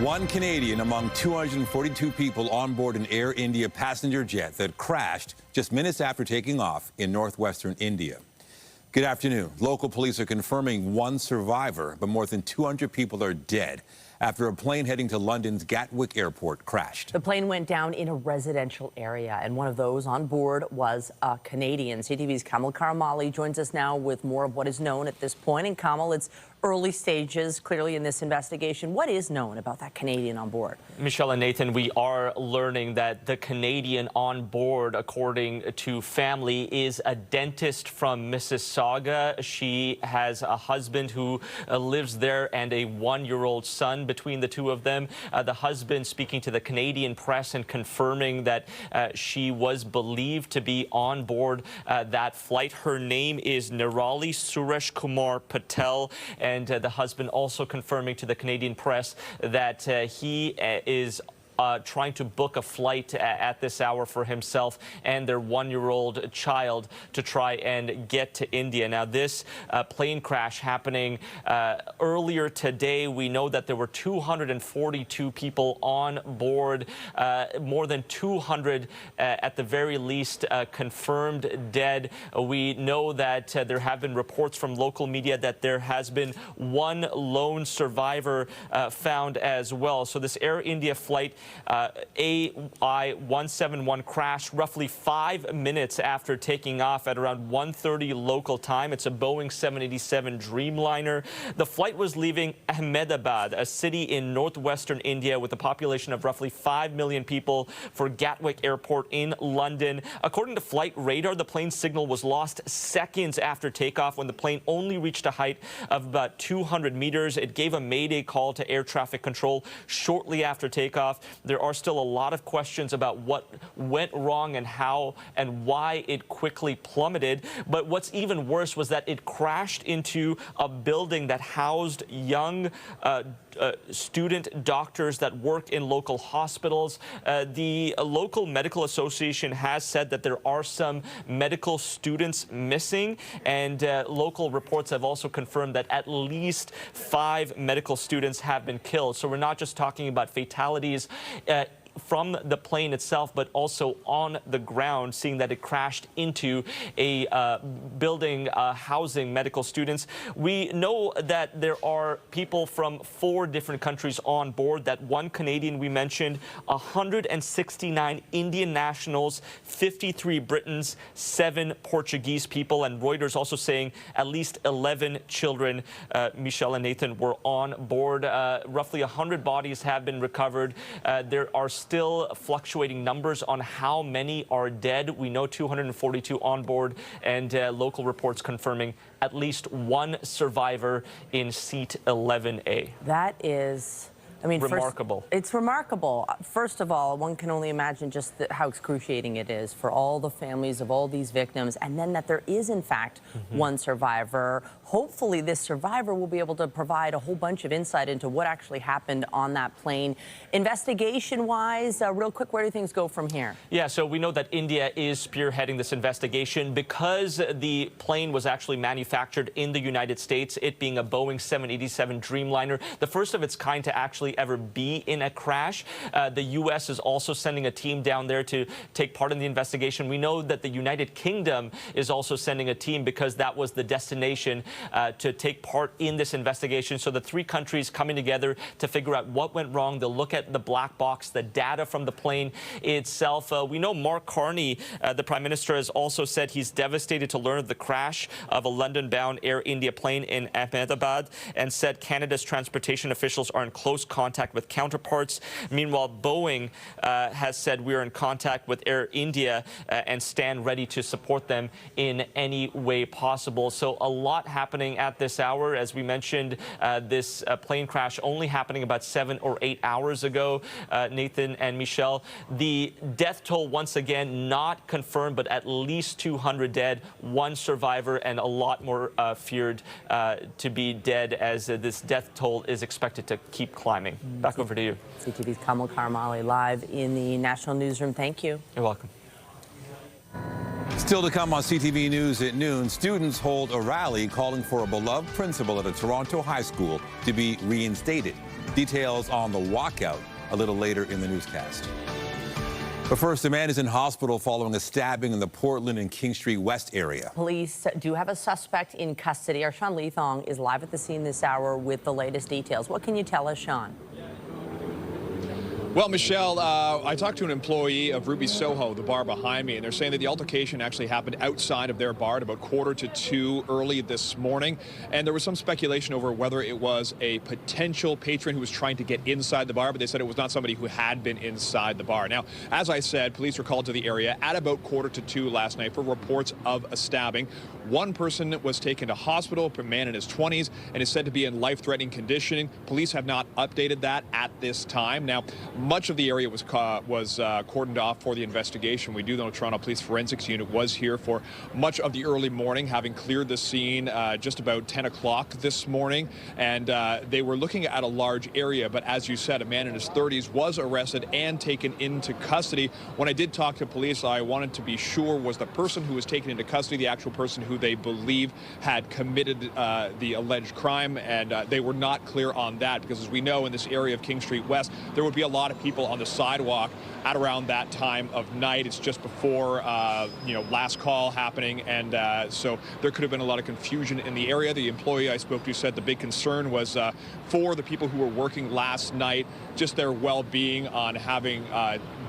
One Canadian among 242 people on board an Air India passenger jet that crashed just minutes after taking off in northwestern India. Good afternoon. Local police are confirming one survivor, but more than 200 people are dead after a plane heading to London's Gatwick Airport crashed. The plane went down in a residential area, and one of those on board was a Canadian. CTV's Kamil Karamali joins us now with more of what is known at this point. And Kamil, it's early stages, clearly, in this investigation. What is known about that Canadian on board? Michelle and Nathan, we are learning that the Canadian on board, according to family, is a dentist from Mississauga. She has a husband who lives there and a one-year-old son between the two of them. The husband speaking to the Canadian press and confirming that she was believed to be on board that flight. Her name is Nirali Suresh Kumar Patel, and the husband also confirming to the Canadian press that he is trying to book a flight at this hour for himself and their one-year-old child to try and get to India. Now, this plane crash happening earlier today, we know that there were 242 people on board, more than 200 at the very least confirmed dead. We know that there have been reports from local media that there has been one lone survivor found as well. So this Air India flight AI-171 crashed roughly 5 minutes after taking off at around 1:30 local time. It's a Boeing 787 Dreamliner. The flight was leaving Ahmedabad, a city in northwestern India with a population of roughly 5 million people, for Gatwick Airport in London. According to flight radar, the plane's signal was lost seconds after takeoff when the plane only reached a height of about 200 meters. It gave a mayday call to air traffic control shortly after takeoff. There are still a lot of questions about what went wrong and how and why it quickly plummeted. But what's even worse was that it crashed into a building that housed young student doctors that work in local hospitals. The local medical association has said that there are some medical students missing, and local reports have also confirmed that at least 5 medical students have been killed. So we're not just talking about fatalities from the plane itself, but also on the ground, seeing that it crashed into a building housing medical students. We know that there are people from 4 different countries on board. That one Canadian we mentioned, 169 Indian nationals, 53 Britons, 7 Portuguese people, and Reuters also saying at least 11 children, Michelle and Nathan, were on board. Roughly 100 bodies have been recovered. There are still fluctuating numbers on how many are dead. We know 242 on board, and local reports confirming at least one survivor in seat 11A. That is, I mean, remarkable. It's remarkable. First of all, one can only imagine just how excruciating it is for all the families of all these victims, and then that there is, in fact, one survivor. Hopefully, this survivor will be able to provide a whole bunch of insight into what actually happened on that plane. Investigation-wise, real quick, where do things go from here? Yeah, so we know that India is spearheading this investigation because the plane was actually manufactured in the United States, it being a Boeing 787 Dreamliner, the first of its kind to actually ever be in a crash. The U.S. is also sending a team down there to take part in the investigation. We know that the United Kingdom is also sending a team because that was the destination to take part in this investigation. So the 3 countries coming together to figure out what went wrong. They'll look at the black box, the data from the plane itself. We know Mark Carney, the Prime Minister, has also said he's devastated to learn of the crash of a London-bound Air India plane in Ahmedabad, and said Canada's transportation officials are in close contact with counterparts. Meanwhile, Boeing has said we are in contact with Air India and stand ready to support them in any way possible. So a lot happening at this hour. As we mentioned, this plane crash only happening about 7 or 8 hours ago, Nathan and Michelle. The death toll, once again, not confirmed, but at least 200 dead, 1 survivor, and a lot more feared to be dead, as this death toll is expected to keep climbing. Back over to you. CTV's Kamil Karamali live in the National Newsroom. Thank you. You're welcome. Still to come on CTV News at noon, students hold a rally calling for a beloved principal at a Toronto high school to be reinstated. Details on the walkout a little later in the newscast. But first, a man is in hospital following a stabbing in the Portland and King Street West area. Police do have a suspect in custody. Our Sean Leathong is live at the scene this hour with the latest details. What can you tell us, Sean? Well, Michelle, I talked to an employee of Ruby Soho, the bar behind me, and they're saying that the altercation actually happened outside of their bar at about 1:45 early this morning. And there was some speculation over whether it was a potential patron who was trying to get inside the bar, but they said it was not somebody who had been inside the bar. Now, as I said, police were called to the area at about 1:45 last night for reports of a stabbing. One person was taken to hospital, a man in his 20s, and is said to be in life-threatening condition. Police have not updated that at this time. Now, much of the area was cordoned off for the investigation. We do know Toronto Police Forensics Unit was here for much of the early morning, having cleared the scene just about 10 o'clock this morning. And they were looking at a large area. But as you said, a man in his 30s was arrested and taken into custody. When I did talk to police, I wanted to be sure was the person who was taken into custody the actual person who they believe had committed the alleged crime. And they were not clear on that because, as we know, in this area of King Street West, there would be a lot of people on the sidewalk at around that time of night. It's just before, last call happening. And so there could have been a lot of confusion in the area. The employee I spoke to said the big concern was for the people who were working last night, just their well-being on having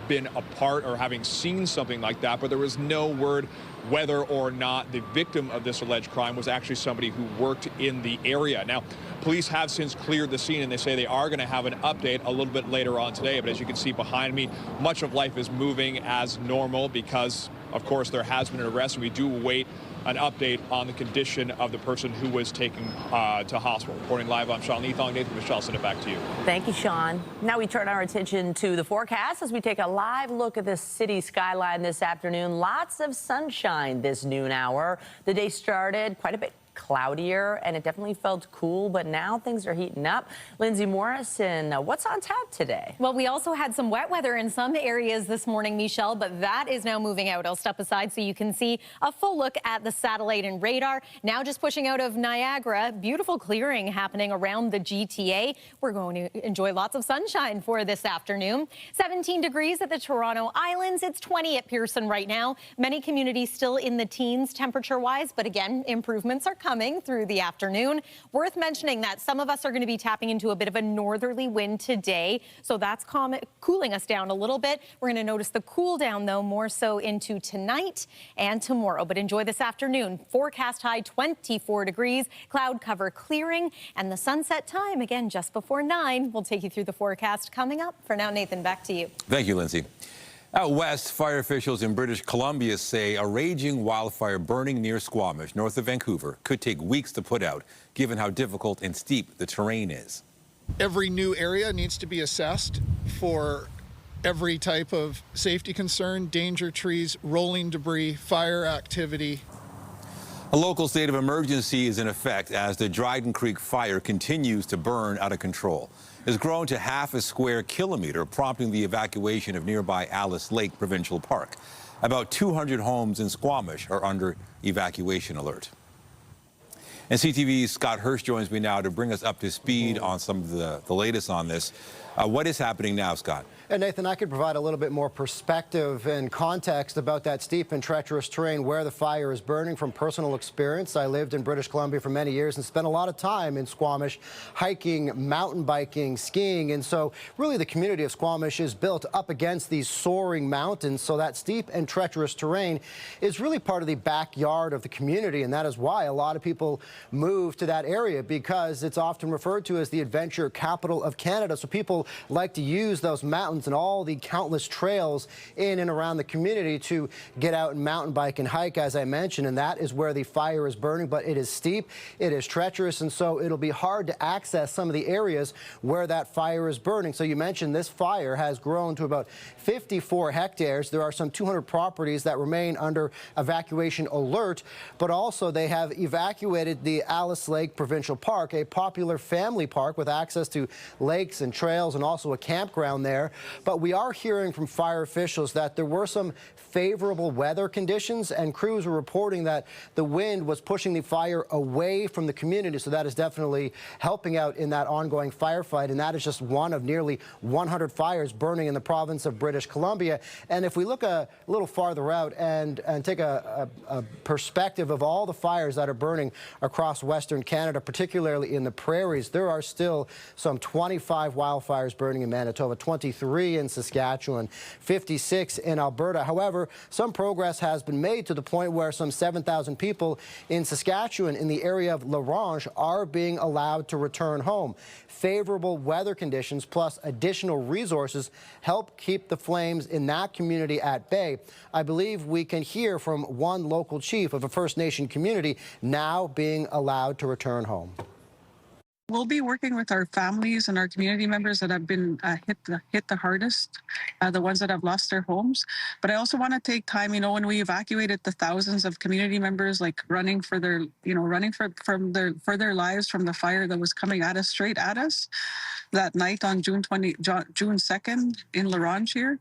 been a part or having seen something like that. But there was no word whether or not the victim of this alleged crime was actually somebody who worked in the area. Now, police have since cleared the scene, and they say they are going to have an update a little bit later on today. But as you can see behind me, much of life is moving as normal because, of course, there has been an arrest, and we do await an update on the condition of the person who was taken to hospital. Reporting live, I'm Sean Leathong. Nathan, Michelle, send it back to you. Thank you, Sean. Now we turn our attention to the forecast as we take a live look at the city skyline this afternoon. Lots of sunshine this noon hour. The day started quite a bit cloudier, and it definitely felt cool, but now things are heating up. Lindsay Morrison, what's on tap today? Well, we also had some wet weather in some areas this morning, Michelle, but that is now moving out. I'll step aside so you can see a full look at the satellite and radar. Now just pushing out of Niagara, beautiful clearing happening around the GTA. We're going to enjoy lots of sunshine for this afternoon. 17 degrees at the Toronto Islands. It's 20 at Pearson right now. Many communities still in the teens temperature-wise, but again, improvements are coming through the afternoon. Worth mentioning that some of us are going to be tapping into a bit of a northerly wind today, so that's cooling us down a little bit. We're going to notice the cool down, though, more so into tonight and tomorrow. But enjoy this afternoon. Forecast high 24 degrees, cloud cover clearing, and the sunset time, again, just before 9. We'll take you through the forecast coming up. For now, Nathan, back to you. Thank you, Lindsay. Out west, fire officials in British Columbia say a raging wildfire burning near Squamish, north of Vancouver, could take weeks to put out, given how difficult and steep the terrain is. Every new area needs to be assessed for every type of safety concern, danger trees, rolling debris, fire activity. A local state of emergency is in effect as the Dryden Creek fire continues to burn out of control. It's grown to half a square kilometer, prompting the evacuation of nearby Alice Lake Provincial Park. About 200 homes in Squamish are under evacuation alert. And CTV's Scott Hurst joins me now to bring us up to speed on some of the latest on this. What is happening now, Scott? And Nathan, I could provide a little bit more perspective and context about that steep and treacherous terrain where the fire is burning from personal experience. I lived in British Columbia for many years and spent a lot of time in Squamish hiking, mountain biking, skiing. And so really the community of Squamish is built up against these soaring mountains. So that steep and treacherous terrain is really part of the backyard of the community. And that is why a lot of people move to that area, because it's often referred to as the adventure capital of Canada. So people like to use those mountains and all the countless trails in and around the community to get out and mountain bike and hike, as I mentioned, and that is where the fire is burning. But it is steep, it is treacherous, and so it'll be hard to access some of the areas where that fire is burning. So you mentioned this fire has grown to about 54 hectares. There are some 200 properties that remain under evacuation alert, but also they have evacuated the Alice Lake Provincial Park, a popular family park with access to lakes and trails and also a campground there. But we are hearing from fire officials that there were some favorable weather conditions, and crews were reporting that the wind was pushing the fire away from the community. So that is definitely helping out in that ongoing firefight. And that is just one of nearly 100 fires burning in the province of British Columbia. And if we look a little farther out and take a perspective of all the fires that are burning across Western Canada, particularly in the prairies, there are still some 25 wildfires burning in Manitoba, 23 in Saskatchewan, 56 in Alberta. However, some progress has been made to the point where some 7,000 people in Saskatchewan in the area of Leathong are being allowed to return home. Favorable weather conditions plus additional resources help keep the flames in that community at bay. I believe we can hear from one local chief of a First Nation community now being allowed to return home. We'll be working with our families and our community members that have been hit the hardest, the ones that have lost their homes. But I also want to take time, when we evacuated the thousands of community members, like running for their, running for their lives from the fire that was coming at us, straight at us, that night on June 2nd in Leathong here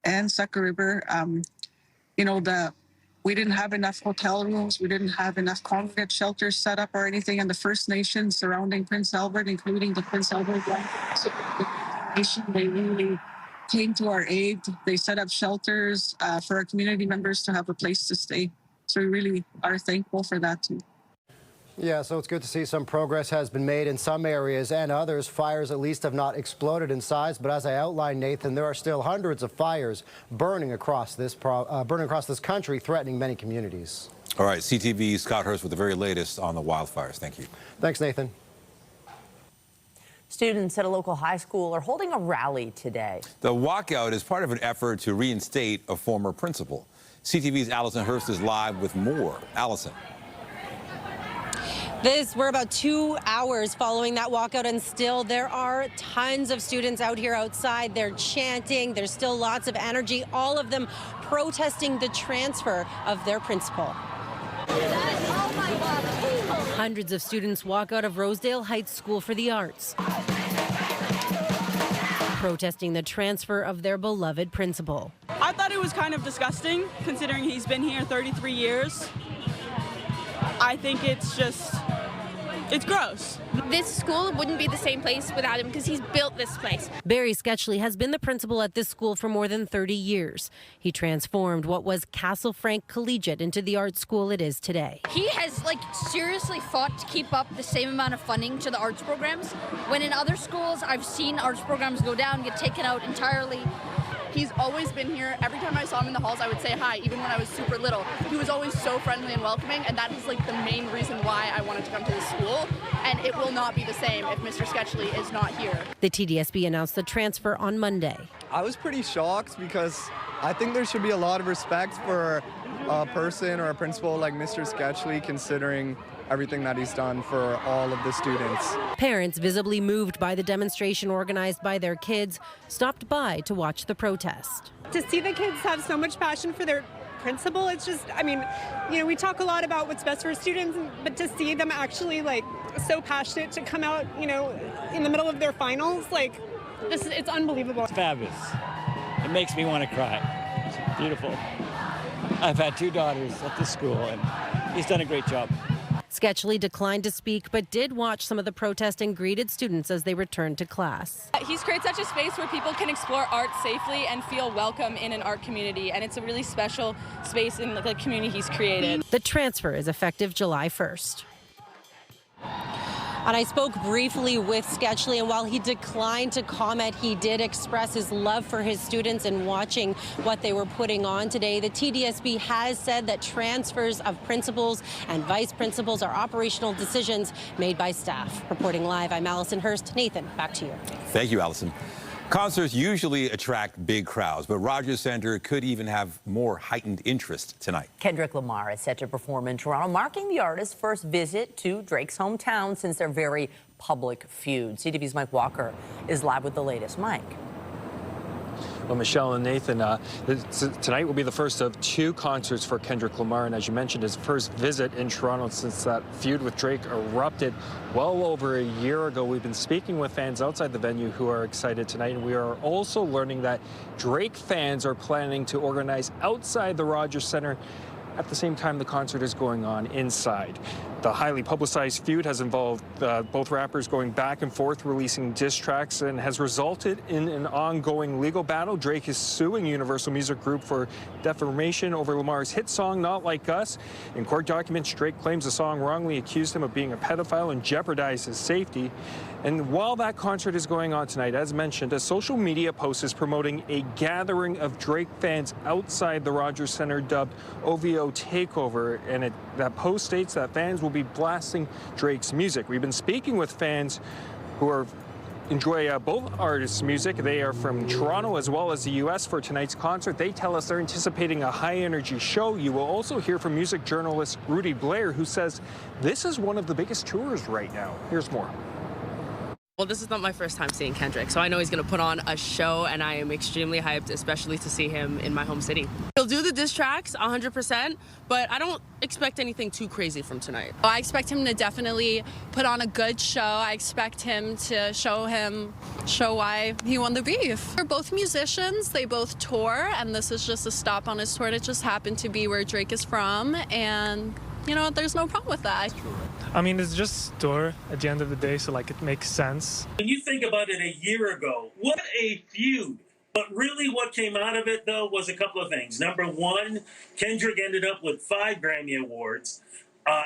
and Sucker River. We didn't have enough hotel rooms. We didn't have enough congregate shelters set up or anything. And the First Nations surrounding Prince Albert, including the Prince Albert Nation, they really came to our aid. They set up shelters for our community members to have a place to stay. So we really are thankful for that too. Yeah, so it's good to see some progress has been made in some areas, and others, fires at least have not exploded in size. But as I outlined, Nathan, there are still hundreds of fires burning across this country, threatening many communities. All right, CTV's Scott Hurst with the very latest on the wildfires. Thank you. Thanks, Nathan. Students at a local high school are holding a rally today. The walkout is part of an effort to reinstate a former principal. CTV's Allison Hurst is live with more. Allison. We're about 2 hours following that walkout, and still there are tons of students out here outside. They're chanting. There's still lots of energy, all of them protesting the transfer of their principal. Hundreds of students walk out of Rosedale Heights School for the Arts, protesting the transfer of their beloved principal. I thought it was kind of disgusting, considering he's been here 33 years. I think it's gross. This school wouldn't be the same place without him because he's built this place. Barry Sketchley has been the principal at this school for more than 30 years. He transformed what was Castle Frank Collegiate into the art school it is today. He has seriously fought to keep up the same amount of funding to the arts programs, when in other schools I've seen arts programs go down, get taken out entirely. He's always been here. Every time I saw him in the halls, I would say hi, even when I was super little. He was always so friendly and welcoming, and that is the main reason why I wanted to come to this school. And it will not be the same if Mr. Sketchley is not here. The TDSB announced the transfer on Monday. I was pretty shocked because I think there should be a lot of respect for a person or a principal like Mr. Sketchley, considering everything that he's done for all of the students. Parents, visibly moved by the demonstration organized by their kids, stopped by to watch the protest. To see the kids have so much passion for their principal, it's just, we talk a lot about what's best for students, but to see them actually so passionate to come out, in the middle of their finals, it's unbelievable. It's fabulous. It makes me want to cry. It's beautiful. I've had 2 daughters at this school, and he's done a great job. Sketchley declined to speak, but did watch some of the protest and greeted students as they returned to class. He's created such a space where people can explore art safely and feel welcome in an art community, and it's a really special space in the community he's created. The transfer is effective July 1st. And I spoke briefly with Sketchley, and while he declined to comment, he did express his love for his students and watching what they were putting on today. The TDSB has said that transfers of principals and vice principals are operational decisions made by staff. Reporting live, I'm Allison Hurst. Nathan, back to you. Thank you, Allison. Concerts usually attract big crowds, but Rogers Centre could even have more heightened interest tonight. Kendrick Lamar is set to perform in Toronto, marking the artist's first visit to Drake's hometown since their very public feud. CTV's Mike Walker is live with the latest. Mike. Well, Michelle and Nathan, tonight will be the first of 2 concerts for Kendrick Lamar, and as you mentioned, his first visit in Toronto since that feud with Drake erupted well over a year ago. We've been speaking with fans outside the venue who are excited tonight, and we are also learning that Drake fans are planning to organize outside the Rogers Centre at the same time the concert is going on inside. The highly publicized feud has involved both rappers going back and forth releasing diss tracks and has resulted in an ongoing legal battle. Drake is suing Universal Music Group for defamation over Lamar's hit song, Not Like Us. In court documents, Drake claims the song wrongly accused him of being a pedophile and jeopardized his safety. And while that concert is going on tonight, as mentioned, a social media post is promoting a gathering of Drake fans outside the Rogers Centre dubbed OVO Takeover, and that post states that fans will be blasting Drake's music. We've been speaking with fans who enjoy both artists' music. They are from Toronto as well as the U.S. for tonight's concert. They tell us they're anticipating a high-energy show. You will also hear from music journalist Rudy Blair, who says this is one of the biggest tours right now. Here's more. Well, this is not my first time seeing Kendrick, so I know he's going to put on a show, and I am extremely hyped, especially to see him in my home city. He'll do the diss tracks 100%, but I don't expect anything too crazy from tonight. I expect him to definitely put on a good show. I expect him to show why he won the beef. They're both musicians, they both tour, and this is just a stop on his tour. It just happened to be where Drake is from, and you know, there's no problem with that. I mean, it's just a store at the end of the day, so like it makes sense. When you think about it, a year ago, what a feud. But really what came out of it, though, was a couple of things. Number one, Kendrick ended up with 5 Grammy Awards,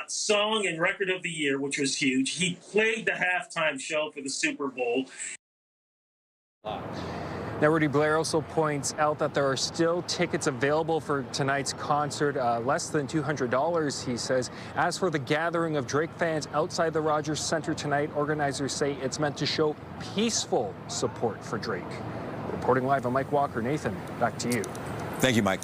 Song and Record of the Year, which was huge. He played the halftime show for the Super Bowl. Now, Rudy Blair also points out that there are still tickets available for tonight's concert, less than $200, he says. As for the gathering of Drake fans outside the Rogers Centre tonight, organizers say it's meant to show peaceful support for Drake. Reporting live, I'm Mike Walker. Nathan, back to you. Thank you, Mike.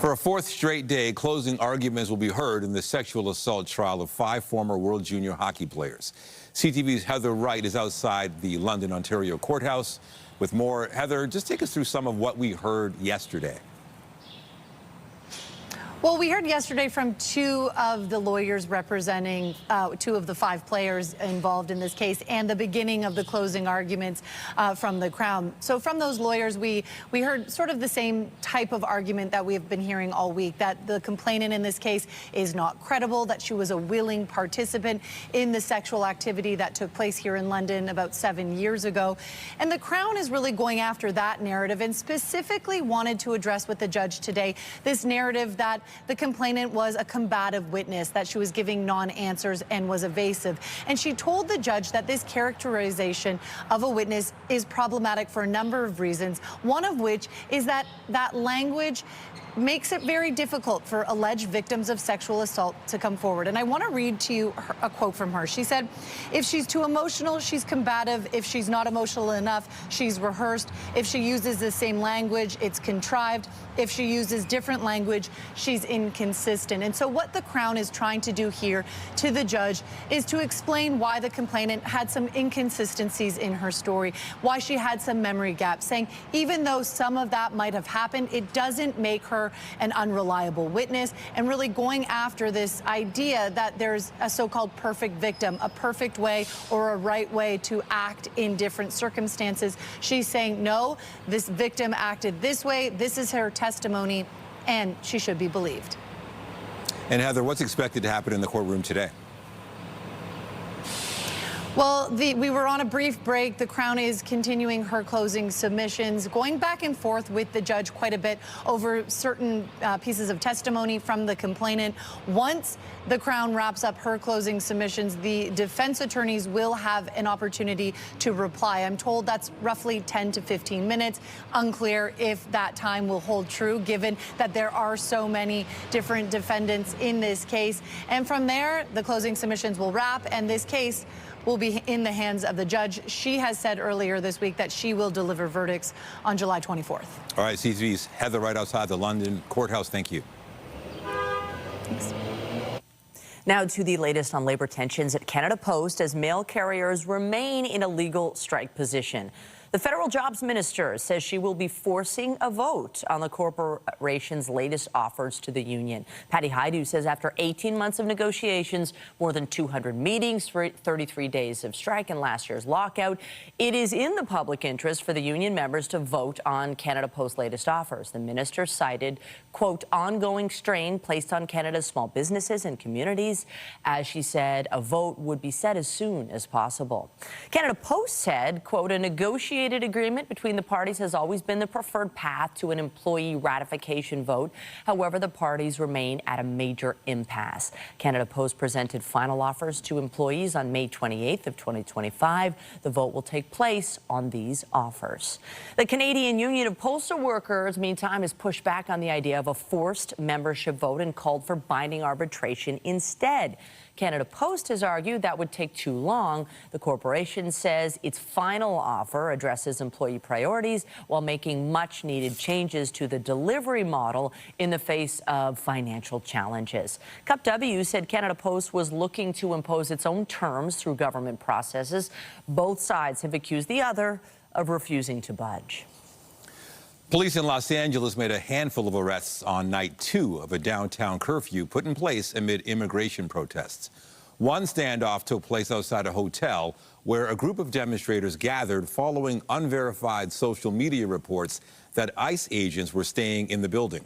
For a 4th straight day, closing arguments will be heard in the sexual assault trial of 5 former World Junior hockey players. CTV's Heather Wright is outside the London, Ontario courthouse with more. Heather, just take us through some of what we heard yesterday. Well, we heard yesterday from 2 of the lawyers representing 2 of the 5 players involved in this case, and the beginning of the closing arguments from the Crown. So from those lawyers, we heard sort of the same type of argument that we've been hearing all week, that the complainant in this case is not credible, that she was a willing participant in the sexual activity that took place here in London about 7 years ago. And the Crown is really going after that narrative and specifically wanted to address with the judge today this narrative that the complainant was a combative witness, that she was giving non-answers and was evasive. And she told the judge that this characterization of a witness is problematic for a number of reasons, one of which is that that language makes it very difficult for alleged victims of sexual assault to come forward. And I want to read to you a quote from her. She said, if she's too emotional, she's combative. If she's not emotional enough, she's rehearsed. If she uses the same language, it's contrived. If she uses different language, she's inconsistent. And so what the Crown is trying to do here to the judge is to explain why the complainant had some inconsistencies in her story, why she had some memory gaps, saying even though some of that might have happened, it doesn't make her an unreliable witness, and really going after this idea that there's a so-called perfect victim, a perfect way or a right way to act in different circumstances. She's saying, no, this victim acted this way, this is her testimony, and she should be believed. And Heather, what's expected to happen in the courtroom today? Well, we were on a brief break. The Crown is continuing her closing submissions, going back and forth with the judge quite a bit over certain pieces of testimony from the complainant. Once the Crown wraps up her closing submissions, the defense attorneys will have an opportunity to reply. I'm told that's roughly 10 to 15 minutes. Unclear if that time will hold true, given that there are so many different defendants in this case. And from there, the closing submissions will wrap, and this case will be in the hands of the judge. She has said earlier this week that she will deliver verdicts on July 24th. All right, CTV's Heather right outside the London courthouse. Thank you. Thanks. Now to the latest on labor tensions at Canada Post as mail carriers remain in a legal strike position. The federal jobs minister says she will be forcing a vote on the corporation's latest offers to the union. Patty Haidu says after 18 months of negotiations, more than 200 meetings, 33 days of strike, and last year's lockout, it is in the public interest for the union members to vote on Canada Post's latest offers. The minister cited, quote, ongoing strain placed on Canada's small businesses and communities. As she said, a vote would be set as soon as possible. Canada Post said, quote, a negotiated agreement between the parties has always been the preferred path to an employee ratification vote. However, the parties remain at a major impasse. Canada Post presented final offers to employees on May 28th of 2025. The vote will take place on these offers. The Canadian Union of Postal Workers, meantime, has pushed back on the idea of a forced membership vote and called for binding arbitration instead. Canada Post has argued that would take too long. The corporation says its final offer addresses employee priorities while making much-needed changes to the delivery model in the face of financial challenges. CUPW said Canada Post was looking to impose its own terms through government processes. Both sides have accused the other of refusing to budge. Police in Los Angeles made a handful of arrests on night 2 of a downtown curfew put in place amid immigration protests. One standoff took place outside a hotel where a group of demonstrators gathered following unverified social media reports that ICE agents were staying in the building.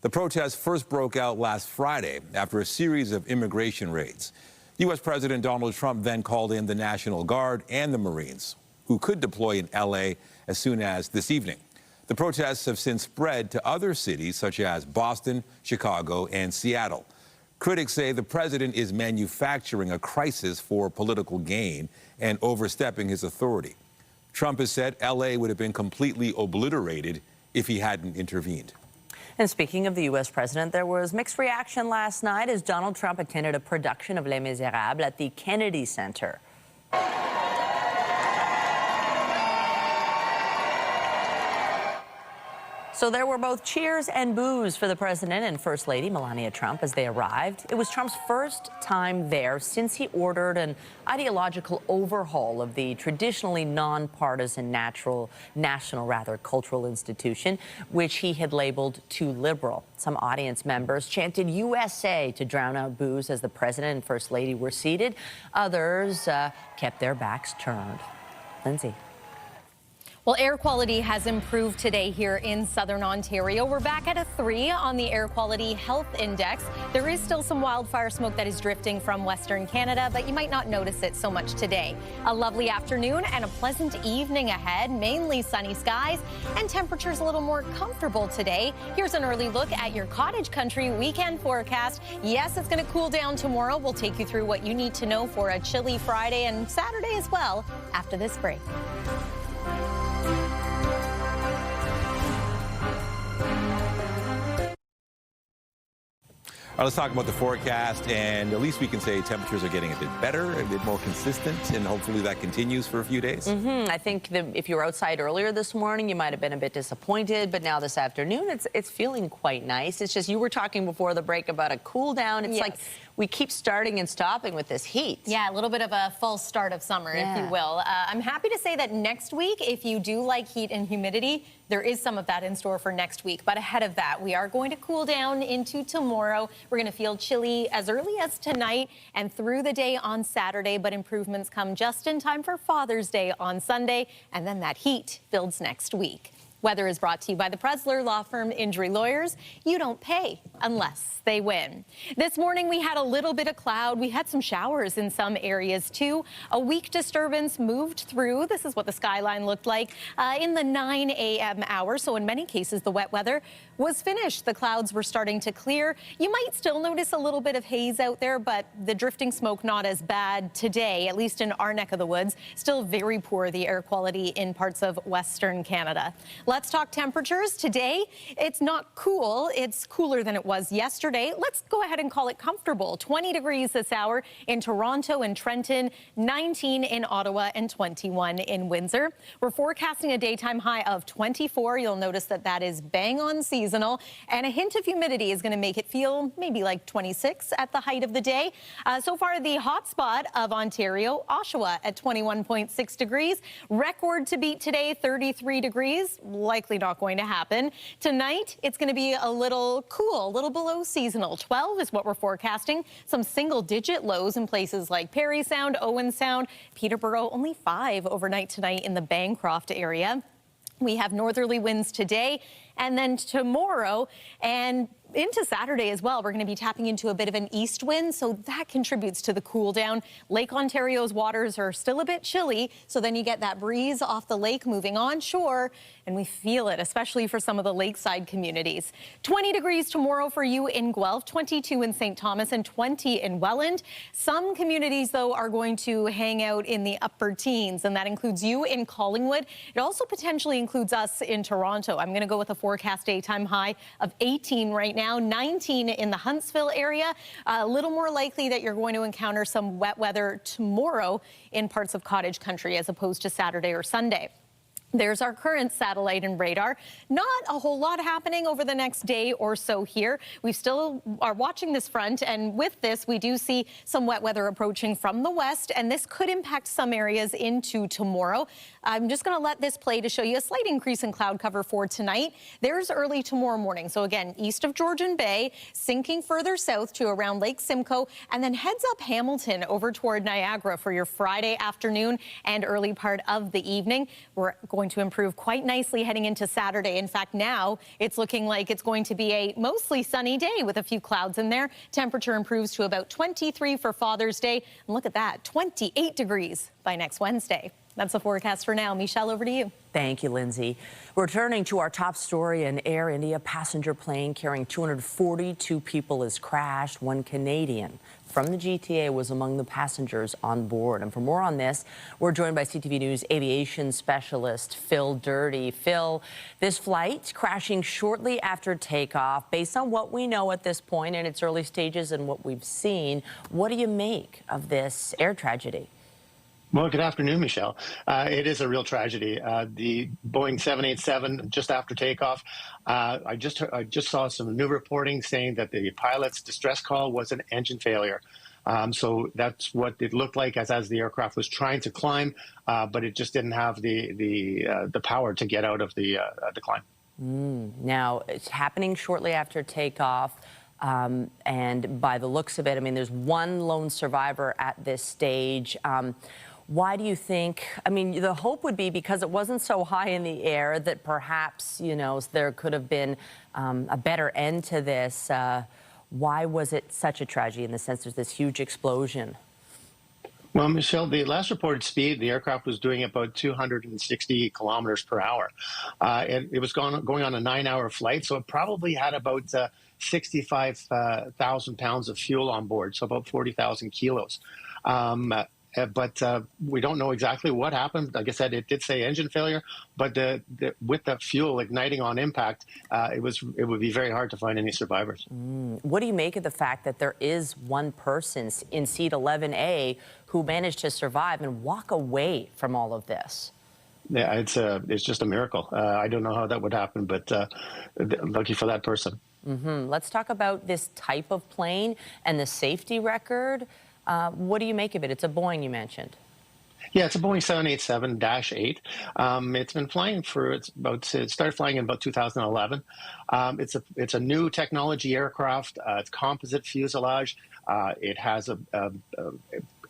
The protests first broke out last Friday after a series of immigration raids. U.S. President Donald Trump then called in the National Guard and the Marines, who could deploy in L.A. as soon as this evening. The protests have since spread to other cities such as Boston, Chicago, and Seattle. Critics say the president is manufacturing a crisis for political gain and overstepping his authority. Trump has said L.A. would have been completely obliterated if he hadn't intervened. And speaking of the U.S. president, there was mixed reaction last night as Donald Trump attended a production of Les Miserables at the Kennedy Center. So there were both cheers and boos for the president and First Lady Melania Trump as they arrived. It was Trump's first time there since he ordered an ideological overhaul of the traditionally nonpartisan national cultural institution, which he had labeled too liberal. Some audience members chanted USA to drown out boos as the president and First Lady were seated. Others kept their backs turned. Lindsay. Well, air quality has improved today here in southern Ontario. We're back at a 3 on the Air Quality Health Index. There is still some wildfire smoke that is drifting from Western Canada, but you might not notice it so much today. A lovely afternoon and a pleasant evening ahead, mainly sunny skies, and temperatures a little more comfortable today. Here's an early look at your cottage country weekend forecast. Yes, it's going to cool down tomorrow. We'll take you through what you need to know for a chilly Friday and Saturday as well after this break. All right, let's talk about the forecast, and at least we can say temperatures are getting a bit better, a bit more consistent, and hopefully that continues for a few days. I think that if you were outside earlier this morning, you might have been a bit disappointed, but now this afternoon, it's feeling quite nice. It's just, you were talking before the break about a cool down. It's like we keep starting and stopping with this heat. Yeah, a little bit of a false start of summer, if you will. I'm happy to say that next week, if you do like heat and humidity, there is some of that in store for next week. But ahead of that, we are going to cool down into tomorrow. We're going to feel chilly as early as tonight and through the day on Saturday, but improvements come just in time for Father's Day on Sunday, and then that heat builds next week. Weather is brought to you by the Presler Law Firm Injury Lawyers. You don't pay unless they win. This morning, we had a little bit of cloud. We had some showers in some areas, too. A weak disturbance moved through. This is what the skyline looked like in the 9 a.m. hour. So in many cases, the wet weather was finished. The clouds were starting to clear. You might still notice a little bit of haze out there, but the drifting smoke not as bad today, at least in our neck of the woods. Still very poor, the air quality in parts of Western Canada. Let's talk temperatures. Today, it's not cool. It's cooler than it was yesterday. Let's go ahead and call it comfortable. 20 degrees this hour in Toronto and Trenton, 19 in Ottawa, and 21 in Windsor. We're forecasting a daytime high of 24. You'll notice that that is bang on seasonal, and a hint of humidity is going to make it feel maybe like 26 at the height of the day. So far, the hot spot of Ontario, Oshawa, at 21.6 degrees. Record to beat today, 33 degrees. Likely not going to happen. Tonight, it's going to be a little cool, a little below seasonal. 12 is what we're forecasting. Some single-digit lows in places like Parry Sound, Owen Sound, Peterborough. Only 5 overnight tonight in the Bancroft area. We have northerly winds today and then tomorrow and into Saturday as well. We're going to be tapping into a bit of an east wind, so that contributes to the cool down. Lake Ontario's waters are still a bit chilly, so then you get that breeze off the lake moving onshore, and we feel it, especially for some of the lakeside communities. 20 degrees tomorrow for you in Guelph, 22 in St. Thomas, and 20 in Welland. Some communities, though, are going to hang out in the upper teens, and that includes you in Collingwood. It also potentially includes us in Toronto. I'm going to go with a forecast daytime high of 18 right now, 19 in the Huntsville area. A little more likely that you're going to encounter some wet weather tomorrow in parts of cottage country as opposed to Saturday or Sunday. There's our current satellite and radar. Not a whole lot happening over the next day or so here. We still are watching this front, and with this, we do see some wet weather approaching from the west, and this could impact some areas into tomorrow. I'm just going to let this play to show you a slight increase in cloud cover for tonight. There's early tomorrow morning. So again, east of Georgian Bay, sinking further south to around Lake Simcoe, and then heads up Hamilton over toward Niagara for your Friday afternoon and early part of the evening. We're going to improve quite nicely heading into Saturday. In fact, now it's looking like it's going to be a mostly sunny day with a few clouds in there. Temperature improves to about 23 for Father's Day. And look at that, 28 degrees by next Wednesday. That's the forecast for now. Michelle, over to you. Thank you, Lindsay. Returning to our top story, an Air India passenger plane carrying 242 people has crashed. One Canadian from the GTA was among the passengers on board. And for more on this, we're joined by CTV News aviation specialist Phil Dirty. Phil, this flight crashing shortly after takeoff. Based on what we know at this point in its early stages and what we've seen, what do you make of this air tragedy? Well, good afternoon, Michelle. It is a real tragedy. The Boeing 787, just after takeoff, I just saw some new reporting saying that the pilot's distress call was an engine failure. So that's what it looked like as the aircraft was trying to climb, but it just didn't have the power to get out of the climb. Now, it's happening shortly after takeoff. And by the looks of it, I mean, there's one lone survivor at this stage. Why do you think, I mean, the hope would be because it wasn't so high in the air that perhaps, you know, there could have been a better end to this. Why was it such a tragedy in the sense there's this huge explosion? Well, Michelle, the last reported speed, the aircraft was doing about 260 kilometers per hour. And it was going on a 9-hour flight, so it probably had about 65,000 pounds of fuel on board, so about 40,000 kilos. But we don't know exactly what happened. Like I said, it did say engine failure, but with the fuel igniting on impact, it would be very hard to find any survivors. What do you make of the fact that there is one person in seat 11A who managed to survive and walk away from all of this? Yeah, it's just a miracle. I don't know how that would happen, but lucky for that person. Let's talk about this type of plane and the safety record. What do you make of it? It's a Boeing, you mentioned. Yeah, it's a Boeing 787-8. It's been flying it started flying in about 2011. It's a new technology aircraft. It's composite fuselage. It has a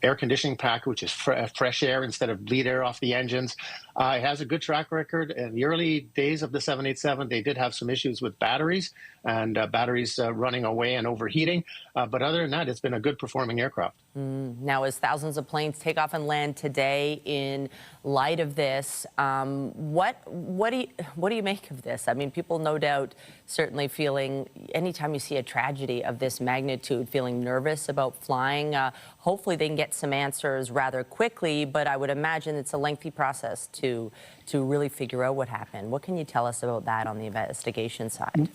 air conditioning pack, which is fresh air instead of bleed air off the engines. It has a good track record. In the early days of the 787, they did have some issues with batteries and batteries running away and overheating. But other than that, it's been a good performing aircraft. Now, as thousands of planes take off and land today in light of this, what do you make of this? I mean, people no doubt certainly feeling, anytime you see a tragedy of this magnitude, feeling nervous about flying. Hopefully they can get some answers rather quickly, but I would imagine it's a lengthy process to really figure out what happened. What can you tell us about that on the investigation side?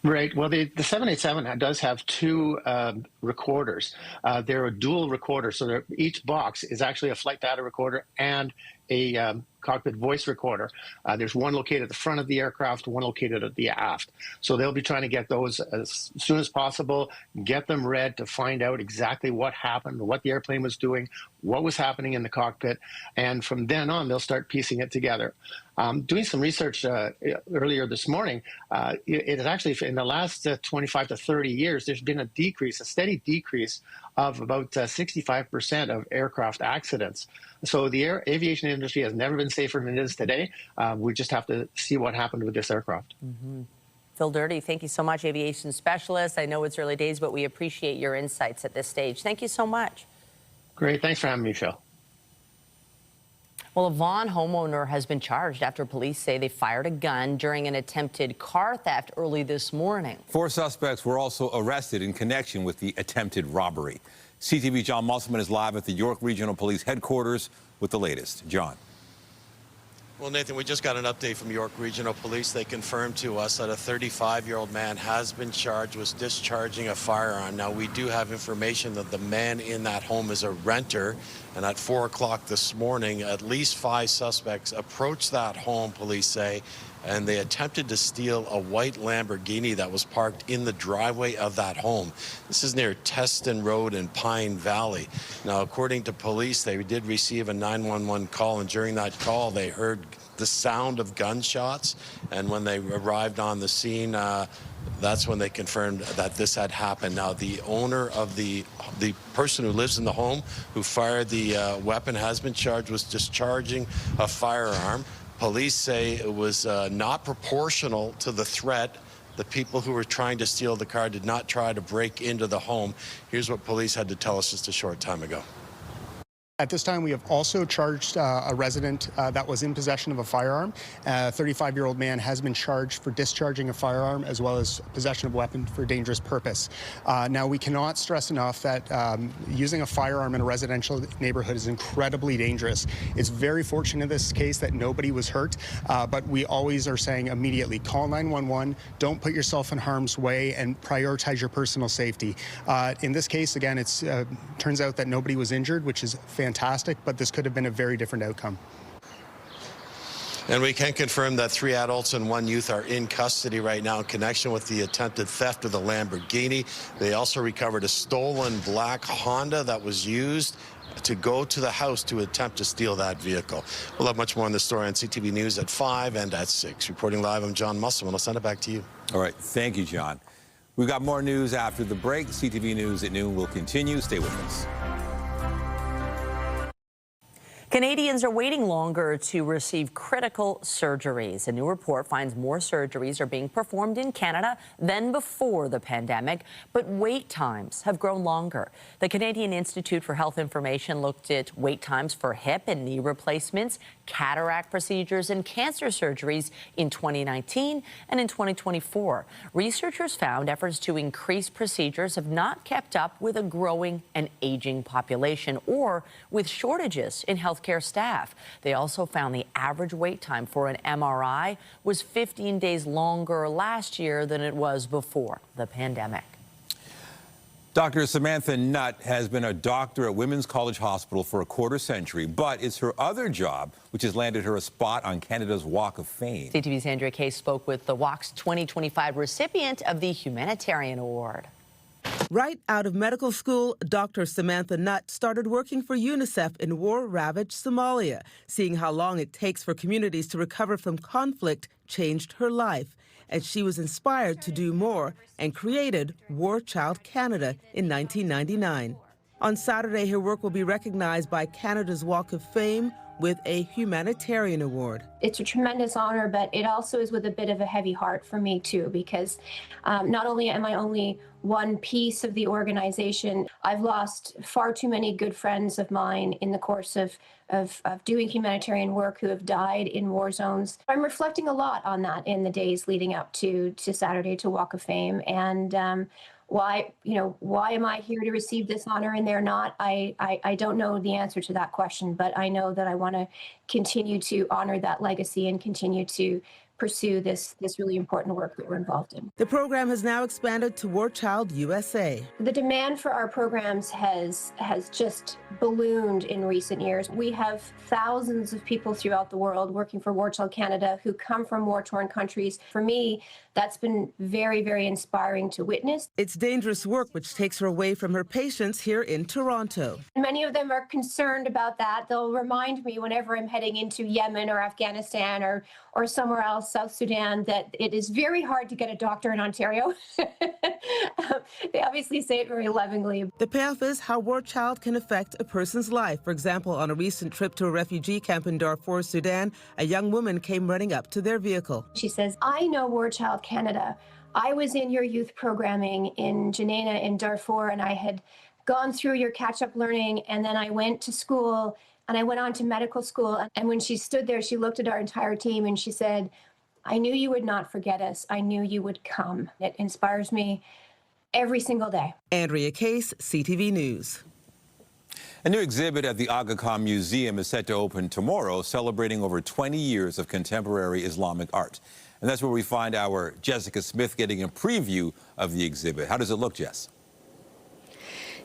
Right. Well, the 787 does have two recorders. They're a dual recorder, so each box is actually a flight data recorder and a cockpit voice recorder. There's one located at the front of the aircraft, one located at the aft. So they'll be trying to get those as soon as possible, get them read to find out exactly what happened, what the airplane was doing, what was happening in the cockpit, and from then on, they'll start piecing it together. Doing some research earlier this morning, it is actually in the last 25 to 30 years, there's been a steady decrease of about 65% of aircraft accidents. So the aviation industry has never been safer than it is today. We just have to see what happened with this aircraft. Phil Dirty, thank you so much, aviation specialist. I know it's early days, but we appreciate your insights at this stage. Thank you so much. Great. Thanks for having me, Phil. Well, a Vaughan homeowner has been charged after police say they fired a gun during an attempted car theft early this morning. 4 suspects were also arrested in connection with the attempted robbery. CTV John Musselman is live at the York Regional Police Headquarters with the latest. John. Well, Nathan, we just got an update from York Regional Police. They confirmed to us that a 35-year-old man has been charged with discharging a firearm. Now, we do have information that the man in that home is a renter, and at 4 o'clock this morning, at least 5 suspects approached that home, police say, and they attempted to steal a white Lamborghini that was parked in the driveway of that home. This is near Teston Road in Pine Valley. Now, according to police, they did receive a 911 call, and during that call, they heard the sound of gunshots, and when they arrived on the scene, that's when they confirmed that this had happened. Now, the owner of the person who lives in the home who fired the weapon has been charged with discharging a firearm. Police say it was not proportional to the threat. The people who were trying to steal the car did not try to break into the home. Here's what police had to tell us just a short time ago. At this time, we have also charged a resident that was in possession of a firearm. A 35-year-old man has been charged for discharging a firearm as well as possession of a weapon for a dangerous purpose. Now, we cannot stress enough that using a firearm in a residential neighborhood is incredibly dangerous. It's very fortunate in this case that nobody was hurt, but we always are saying immediately call 911, don't put yourself in harm's way, and prioritize your personal safety. In this case, again, it turns out that nobody was injured, which is fantastic, but this could have been a very different outcome. And we can confirm that 3 adults and 1 youth are in custody right now in connection with the attempted theft of the Lamborghini. They also recovered a stolen black Honda that was used to go to the house to attempt to steal that vehicle. We'll have much more on this story on CTV News at 5 and at 6. Reporting live, I'm John Musselman. I'll send it back to you. All right. Thank you, John. We've got more news after the break. CTV News at noon will continue. Stay with us. Canadians are waiting longer to receive critical surgeries. A new report finds more surgeries are being performed in Canada than before the pandemic, but wait times have grown longer. The Canadian Institute for Health Information looked at wait times for hip and knee replacements, cataract procedures, and cancer surgeries in 2019 and in 2024. Researchers found efforts to increase procedures have not kept up with a growing and aging population or with shortages in healthcare staff. They also found the average wait time for an MRI was 15 days longer last year than it was before the pandemic. Dr. Samantha Nutt has been a doctor at Women's College Hospital for a quarter century, but it's her other job which has landed her a spot on Canada's Walk of Fame. CTV's Andrea Kay spoke with the Walk's 2025 recipient of the Humanitarian Award. Right out of medical school, Dr. Samantha Nutt started working for UNICEF in war-ravaged Somalia. Seeing how long it takes for communities to recover from conflict changed her life, and she was inspired to do more and created War Child Canada in 1999. On Saturday, her work will be recognized by Canada's Walk of Fame, with a Humanitarian Award. It's a tremendous honor, but it also is with a bit of a heavy heart for me too, because not only am I only one piece of the organization, I've lost far too many good friends of mine in the course of doing humanitarian work who have died in war zones. I'm reflecting a lot on that in the days leading up to Saturday, to Walk of Fame, and why am I here to receive this honor and they're not? I don't know the answer to that question, but I know that I want to continue to honor that legacy and continue to pursue this really important work that we're involved in. The program has now expanded to War Child USA. The demand for our programs has just ballooned in recent years. We have thousands of people throughout the world working for War Child Canada who come from war-torn countries. For me, that's been very, very inspiring to witness. It's dangerous work which takes her away from her patients here in Toronto. Many of them are concerned about that. They'll remind me whenever I'm heading into Yemen or Afghanistan or somewhere else, South Sudan, that it is very hard to get a doctor in Ontario. They obviously say it very lovingly. The payoff is how War Child can affect a person's life. For example, on a recent trip to a refugee camp in Darfur, Sudan, a young woman came running up to their vehicle. She says, "I know War Child Canada. I was in your youth programming in Janina in Darfur, and I had gone through your catch-up learning, and then I went to school, and I went on to medical school." And when she stood there, she looked at our entire team and she said, "I knew you would not forget us. I knew you would come." It inspires me every single day. Andrea Case, CTV News. A new exhibit at the Aga Khan Museum is set to open tomorrow, celebrating over 20 years of contemporary Islamic art. And that's where we find our Jessica Smith getting a preview of the exhibit. How does it look, Jess?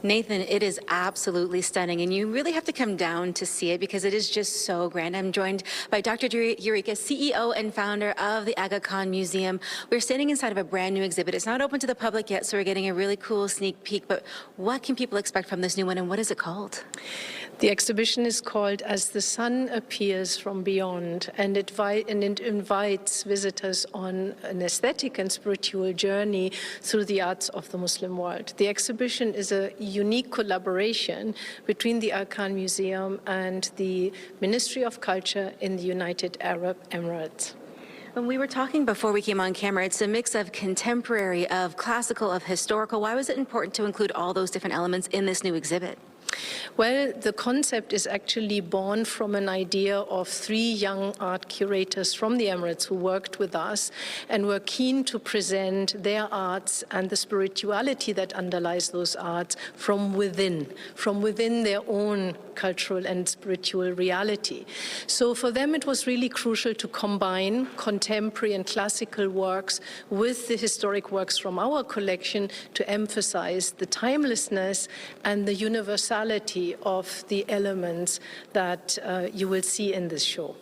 Nathan, it is absolutely stunning, and you really have to come down to see it because it is just so grand. I'm joined by Dr. Eureka, CEO and founder of the Aga Khan Museum. We're standing inside of a brand new exhibit. It's not open to the public yet, so we're getting a really cool sneak peek, but what can people expect from this new one, and what is it called? The exhibition is called As the Sun Appears from Beyond, and it invites visitors on an aesthetic and spiritual journey through the arts of the Muslim world. The exhibition is a unique collaboration between the Aga Khan Museum and the Ministry of Culture in the United Arab Emirates. When we were talking before we came on camera, it's a mix of contemporary, of classical, of historical. Why was it important to include all those different elements in this new exhibit? Well, the concept is actually born from an idea of 3 young art curators from the Emirates who worked with us and were keen to present their arts and the spirituality that underlies those arts from within their own cultural and spiritual reality. So for them, it was really crucial to combine contemporary and classical works with the historic works from our collection to emphasize the timelessness and the universality of the elements that you will see in this show.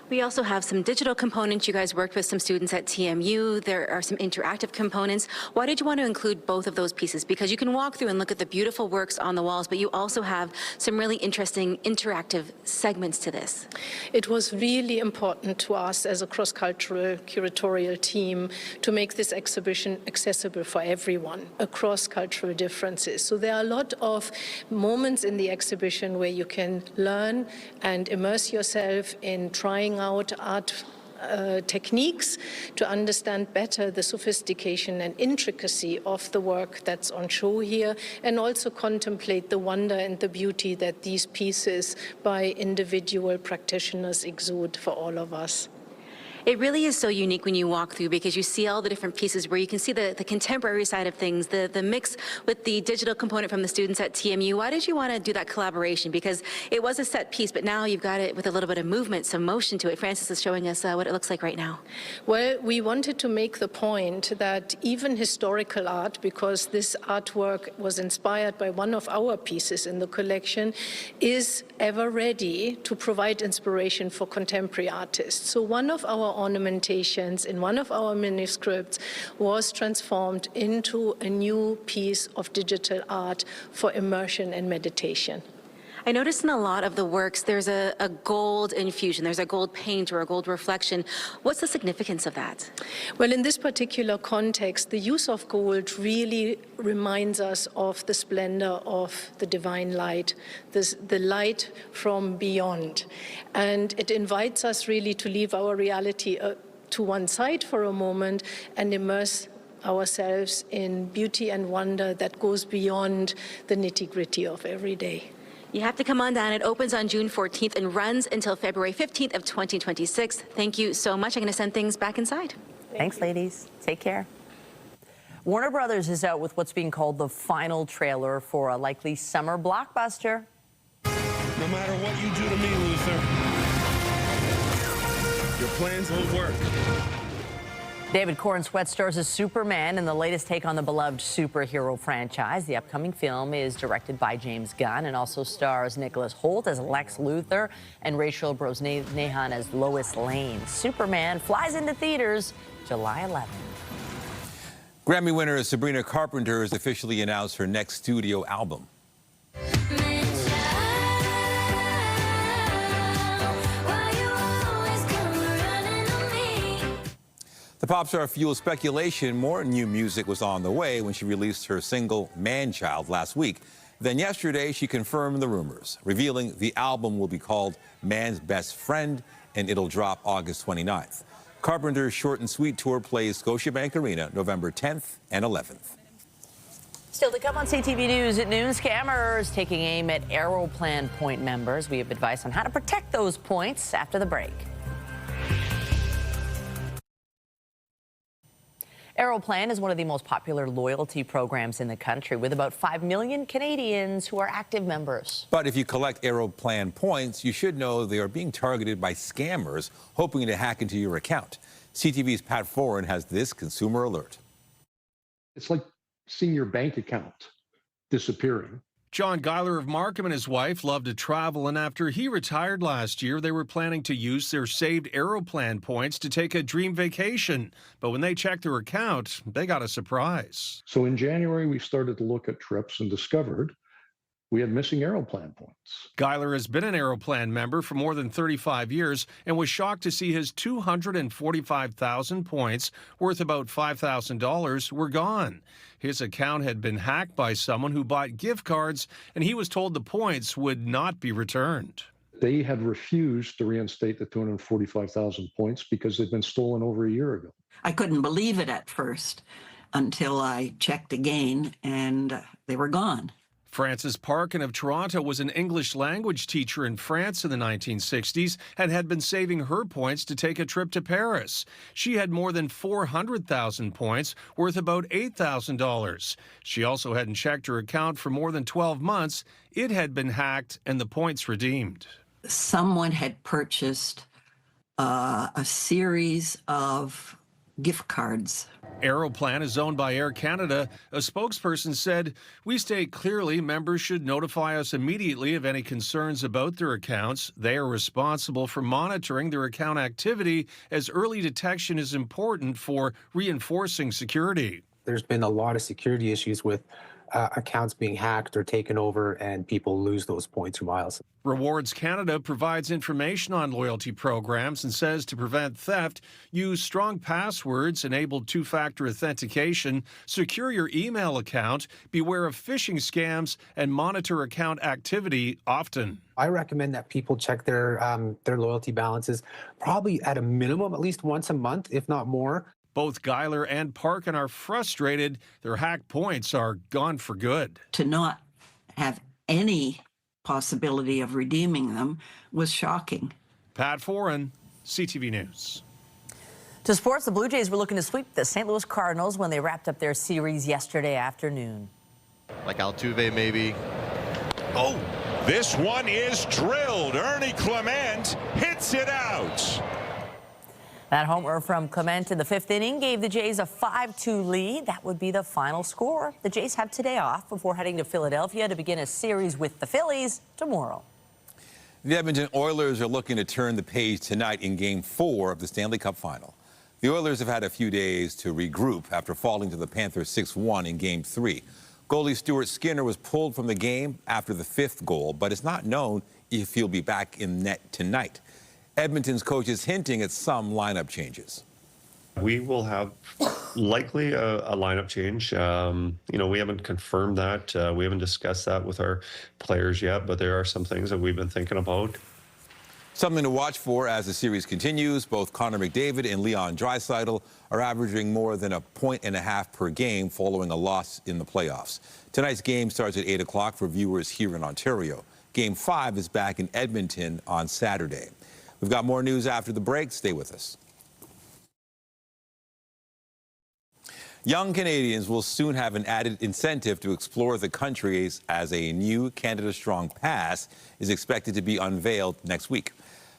We also have some digital components. You guys worked with some students at TMU. There are some interactive components. Why did you want to include both of those pieces? Because you can walk through and look at the beautiful works on the walls, but you also have some really interesting interactive segments to this. It was really important to us as a cross-cultural curatorial team to make this exhibition accessible for everyone across cultural differences. So there are a lot of moments in the exhibition where you can learn and immerse yourself in trying out art techniques to understand better the sophistication and intricacy of the work that's on show here, and also contemplate the wonder and the beauty that these pieces by individual practitioners exude for all of us. It really is so unique when you walk through because you see all the different pieces where you can see the contemporary side of things, the mix with the digital component from the students at TMU. Why did you want to do that collaboration? Because it was a set piece, but now you've got it with a little bit of movement, some motion to it. Francis is showing us what it looks like right now. Well, we wanted to make the point that even historical art, because this artwork was inspired by one of our pieces in the collection, is ever ready to provide inspiration for contemporary artists. So one of our ornamentations in one of our manuscripts was transformed into a new piece of digital art for immersion and meditation. I noticed in a lot of the works there's a gold infusion, there's a gold paint or a gold reflection. What's the significance of that? Well, in this particular context, the use of gold really reminds us of the splendor of the divine light, the light from beyond. And it invites us really to leave our reality to one side for a moment and immerse ourselves in beauty and wonder that goes beyond the nitty-gritty of every day. You have to come on down. It opens on June 14th and runs until February 15th of 2026. Thank you so much. I'm going to send things back inside. Thanks, ladies. Take care. Warner Brothers is out with what's being called the final trailer for a likely summer blockbuster. No matter what you do to me, Luther, your plans won't work. David Corenswet stars as Superman in the latest take on the beloved superhero franchise. The upcoming film is directed by James Gunn and also stars Nicholas Hoult as Lex Luthor and Rachel Brosnahan as Lois Lane. Superman flies into theaters July 11th. Grammy winner Sabrina Carpenter has officially announced her next studio album. The pop star fueled speculation more new music was on the way when she released her single Man-Child last week. Then yesterday, she confirmed the rumors, revealing the album will be called Man's Best Friend and it'll drop August 29th. Carpenter's Short and Sweet tour plays Scotiabank Arena November 10th and 11th. Still to come on CTV News at noon, scammers taking aim at Aeroplan point members. We have advice on how to protect those points after the break. Aeroplan is one of the most popular loyalty programs in the country, with about 5 million Canadians who are active members. But if you collect Aeroplan points, you should know they are being targeted by scammers hoping to hack into your account. CTV's Pat Foran has this consumer alert. It's like seeing your bank account disappearing. John Geiler of Markham and his wife love to travel, and after he retired last year, they were planning to use their saved Aeroplan points to take a dream vacation. But when they checked their account, they got a surprise. So in January, we started to look at trips and discovered we had missing Aeroplan points. Geiler has been an Aeroplan member for more than 35 years and was shocked to see his 245,000 points, worth about $5,000, were gone. His account had been hacked by someone who bought gift cards, and he was told the points would not be returned. They had refused to reinstate the 245,000 points because they'd been stolen over a year ago. I couldn't believe it at first until I checked again, and they were gone. Frances Parkin of Toronto was an English language teacher in France in the 1960s and had been saving her points to take a trip to Paris. She had more than 400,000 points, worth about $8,000. She also hadn't checked her account for more than 12 months. It had been hacked and the points redeemed. Someone had purchased a series of gift cards. Aeroplan is owned by Air Canada. A spokesperson said, "We state clearly members should notify us immediately of any concerns about their accounts. They are responsible for monitoring their account activity, as early detection is important for reinforcing security." There's been a lot of security issues with accounts being hacked or taken over, and people lose those points or miles. Rewards Canada provides information on loyalty programs and says to prevent theft, use strong passwords, enable two-factor authentication, secure your email account, beware of phishing scams, and monitor account activity often. I recommend that people check their loyalty balances probably at a minimum at least once a month, if not more. Both Geiler and Parkin are frustrated. Their hacked points are gone for good. To not have any possibility of redeeming them was shocking. Pat Foran, CTV News. To sports, the Blue Jays were looking to sweep the St. Louis Cardinals when they wrapped up their series yesterday afternoon. Like Altuve, maybe. Oh, this one is drilled. Ernie Clement hits it out. That homer from Clement in the fifth inning gave the Jays a 5-2 lead. That would be the final score. The Jays have today off before heading to Philadelphia to begin a series with the Phillies tomorrow. The Edmonton Oilers are looking to turn the page tonight in Game 4 of the Stanley Cup Final. The Oilers have had a few days to regroup after falling to the Panthers 6-1 in Game 3. Goalie Stuart Skinner was pulled from the game after the 5th goal, but it's not known if he'll be back in net tonight. Edmonton's coach is hinting at some lineup changes. We will have likely a lineup change. We haven't confirmed that. We haven't discussed that with our players yet, but there are some things that we've been thinking about. Something to watch for as the series continues. Both Connor McDavid and Leon Draisaitl are averaging more than 1.5 points per game following a loss in the playoffs. Tonight's game starts at 8 o'clock for viewers here in Ontario. Game 5 is back in Edmonton on Saturday. We've got more news after the break. Stay with us. Young Canadians will soon have an added incentive to explore the country as a new Canada Strong Pass is expected to be unveiled next week.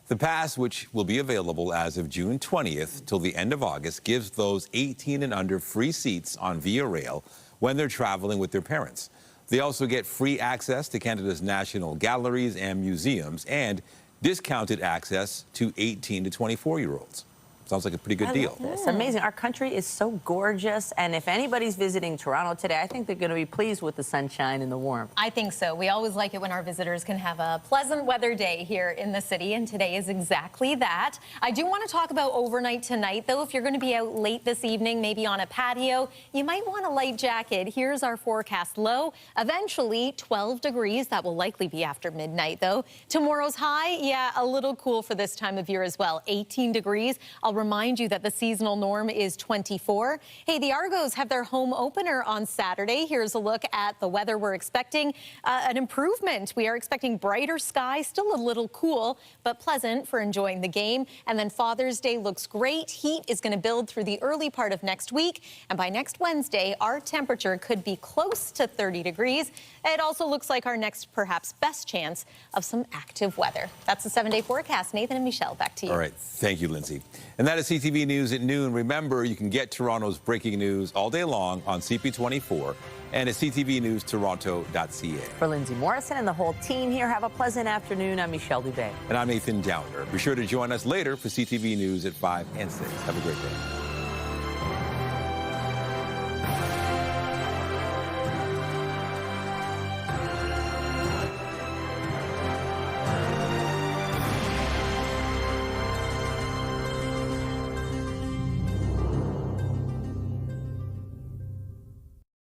The pass, which will be available as of June 20th till the end of August, gives those 18 and under free seats on Via Rail when they're traveling with their parents. They also get free access to Canada's national galleries and museums and discounted access to 18 to 24-year-olds. Sounds like a pretty good deal. It's amazing. Our country is so gorgeous, and if anybody's visiting Toronto today, I think they're going to be pleased with the sunshine and the warmth. I think so. We always like it when our visitors can have a pleasant weather day here in the city, and today is exactly that. I do want to talk about overnight tonight, though. If you're going to be out late this evening, maybe on a patio, you might want a light jacket. Here's our forecast. Low, eventually 12 degrees. That will likely be after midnight, though. Tomorrow's high, yeah, a little cool for this time of year as well, 18 degrees. I'll remind you that the seasonal norm is 24. Hey, the Argos have their home opener on Saturday. Here's a look at the weather we're expecting. An improvement. We are expecting brighter skies, still a little cool, but pleasant for enjoying the game. And then Father's Day looks great. Heat is going to build through the early part of next week. And by next Wednesday, our temperature could be close to 30 degrees. It also looks like our next, perhaps best chance of some active weather. That's the 7-day forecast. Nathan and Michelle, back to you. All right. Thank you, Lindsay. And that is CTV News at noon. Remember, you can get Toronto's breaking news all day long on CP24 and at ctvnewstoronto.ca. For Lindsay Morrison and the whole team here, have a pleasant afternoon. I'm Michelle Dubé. And I'm Nathan Downer. Be sure to join us later for CTV News at 5 and 6. Have a great day.